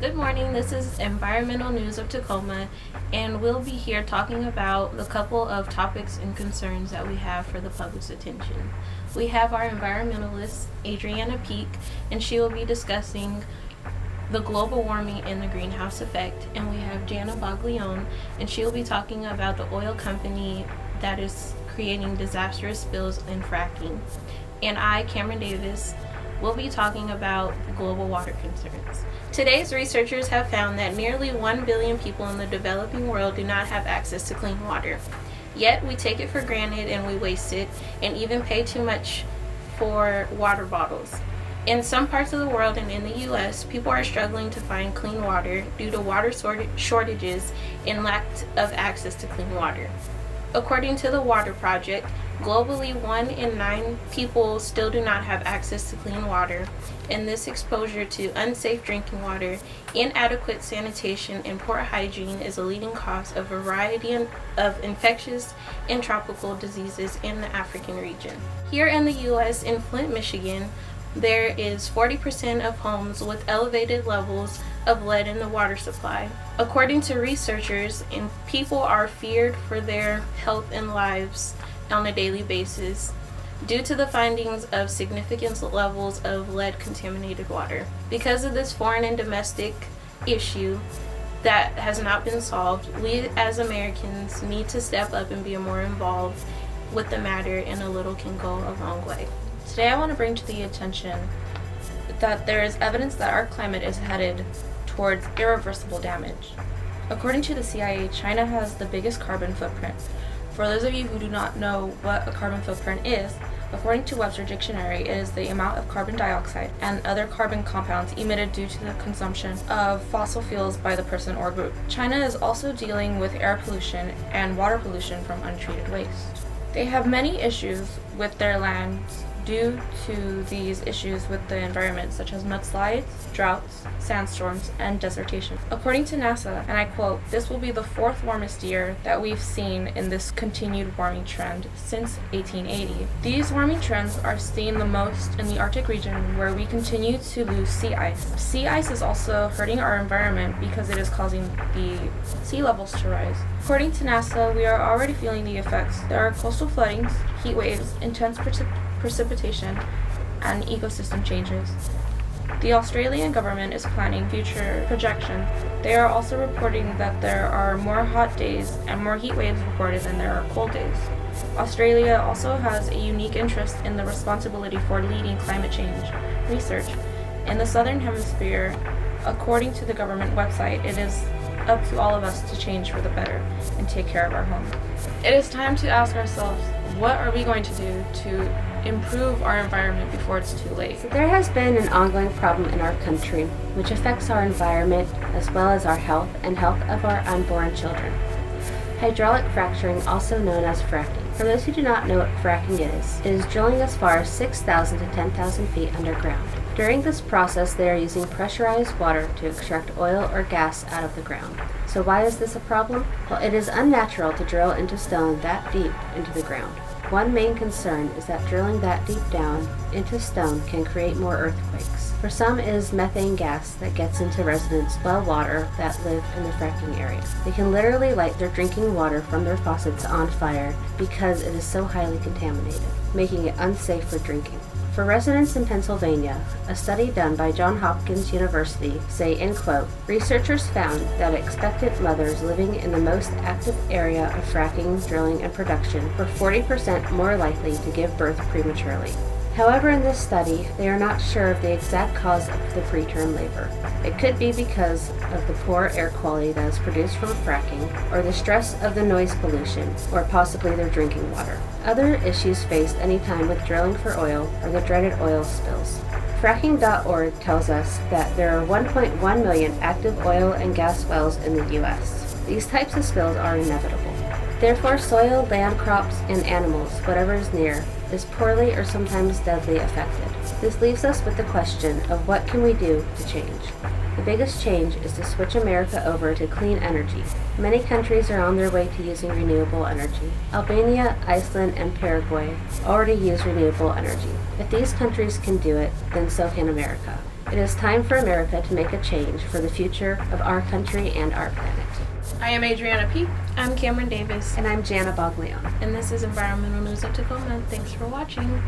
Good morning, this is Environmental News of Tacoma, and we'll be here talking about a couple of topics and concerns that we have for the public's attention. We have our environmentalist, Adriana Peak, and she will be discussing the global warming and the greenhouse effect. And we have Jana Baglione, and she will be talking about the oil company that is creating disastrous spills in fracking. And I, Cameron Davis, will be talking about global water concerns. Today's researchers have found that nearly 1 billion people in the developing world do not have access to clean water. Yet we take it for granted and we waste it, and even pay too much for water bottles. In some parts of the world and in the U.S., people are struggling to find clean water due to water shortages and lack of access to clean water. According to the Water Project, globally 1 in 9 people still do not have access to clean water, and this exposure to unsafe drinking water, inadequate sanitation, and poor hygiene is a leading cause of a variety of infectious and tropical diseases in the African region. Here in the U.S., in Flint, Michigan, there is 40% of homes with elevated levels of lead in the water supply. According to researchers, and people are feared for their health and lives on a daily basis due to the findings of significant levels of lead contaminated water. Because of this foreign and domestic issue that has not been solved, we as Americans need to step up and be more involved with the matter, and a little can go a long way. Today I want to bring to the attention that there is evidence that our climate is headed towards irreversible damage. According to the CIA, China has the biggest carbon footprint. For those of you who do not know what a carbon footprint is, according to Webster Dictionary, it is the amount of carbon dioxide and other carbon compounds emitted due to the consumption of fossil fuels by the person or group. China is also dealing with air pollution and water pollution from untreated waste. They have many issues with their lands due to these issues with the environment, such as mudslides, droughts, sandstorms, and desertation. According to NASA, and I quote, "This will be the 4th warmest year that we've seen in this continued warming trend since 1880. These warming trends are seen the most in the Arctic region, where we continue to lose sea ice. Sea ice is also hurting our environment because it is causing the sea levels to rise. According to NASA, we are already feeling the effects. There are coastal floodings, heat waves, intense precipitation, and ecosystem changes. The Australian government is planning future projections. They are also reporting that there are more hot days and more heat waves reported than there are cold days. Australia also has a unique interest in the responsibility for leading climate change research in the Southern Hemisphere. According to the government website, it is up to all of us to change for the better and take care of our home. It is time to ask ourselves, what are we going to do to improve our environment before it's too late? So there has been an ongoing problem in our country which affects our environment as well as our health and health of our unborn children. Hydraulic fracturing, also known as fracking. For those who do not know what fracking is, it is drilling as far as 6,000 to 10,000 feet underground. During this process, they are using pressurized water to extract oil or gas out of the ground. So why is this a problem? Well, it is unnatural to drill into stone that deep into the ground. One main concern is that drilling that deep down into stone can create more earthquakes. For some, it is methane gas that gets into residents' well water that live in the fracking area. They can literally light their drinking water from their faucets on fire because it is so highly contaminated, making it unsafe for drinking. For residents in Pennsylvania, a study done by Johns Hopkins University say, in quote, "Researchers found that expectant mothers living in the most active area of fracking, drilling, and production were 40% more likely to give birth prematurely." However, in this study, they are not sure of the exact cause of the preterm labor. It could be because of the poor air quality that is produced from fracking, or the stress of the noise pollution, or possibly their drinking water. Other issues faced anytime with drilling for oil are the dreaded oil spills. Fracking.org tells us that there are 1.1 million active oil and gas wells in the U.S. These types of spills are inevitable. Therefore, soil, land, crops, and animals, whatever is near, is poorly or sometimes deadly affected. This leaves us with the question of what can we do to change? The biggest change is to switch America over to clean energy. Many countries are on their way to using renewable energy. Albania, Iceland, and Paraguay already use renewable energy. If these countries can do it, then so can America. It is time for America to make a change for the future of our country and our planet. I am Adriana Peak. I'm Cameron Davis, And I'm Jana Boglione. and this is Environmental News of Tacoma. Thanks for watching.